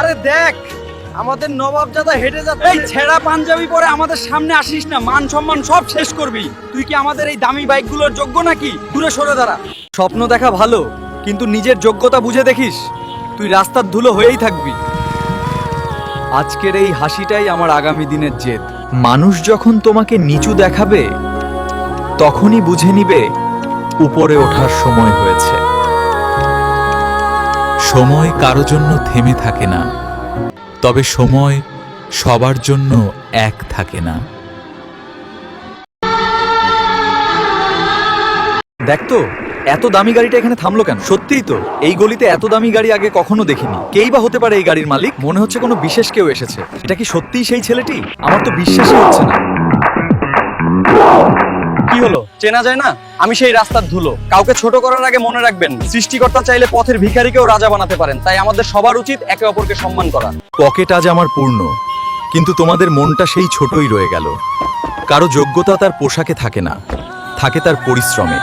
আরে দেখ, আমাদের নবাবজাদা হেঁটে যাচ্ছে। এই ছেঁড়া পাঞ্জাবি পরে আমাদের সামনে আসিস না, মান সম্মান সব শেষ করবি। তুই কি আমাদের এই দামি বাইকগুলোর যোগ্য নাকি? দূরে সরে দাঁড়া। স্বপ্ন দেখা ভালো, কিন্তু নিজের যোগ্যতা বুঝে দেখিস, তুই রাস্তার ধুলো হয়েই থাকবি। আজকের এই হাসিটাই আমার আগামী দিনের জেদ। মানুষ যখন তোমাকে নিচু দেখাবে তখনই বুঝে নিবে উপরে ওঠার সময় হয়েছে। সময় কারো জন্য থেমে থাকে না, তবে সময় সবার জন্য এক থাকে না। দেখ তো, এত দামি গাড়িটা এখানে থামলো কেন? সত্যিই তো, এই গলিতে এত দামি গাড়ি আগে কখনো দেখিনি। কেই বা হতে পারে এই গাড়ির মালিক? মনে হচ্ছে কোনো বিশেষ কেউ এসেছে। এটা কি সত্যিই সেই ছেলেটি? আমার তো বিশ্বাসই হচ্ছে না। কি হলো, চেনা যায় না? আমি সেই রাস্তার ধুলো। কাউকে ছোট করার আগে মনে রাখবেন, সৃষ্টিকর্তা চাইলে পথের ভিখারিকেও রাজা বানাতে পারেন। তাই আমাদের সবার উচিত একে অপরকে সম্মান করা। পকেট আজ আমার পূর্ণ, কিন্তু তোমাদের মনটা সেই ছোটই রয়ে গেল। কারো যোগ্যতা তার পোশাকে থাকে না, থাকে তার পরিশ্রমে।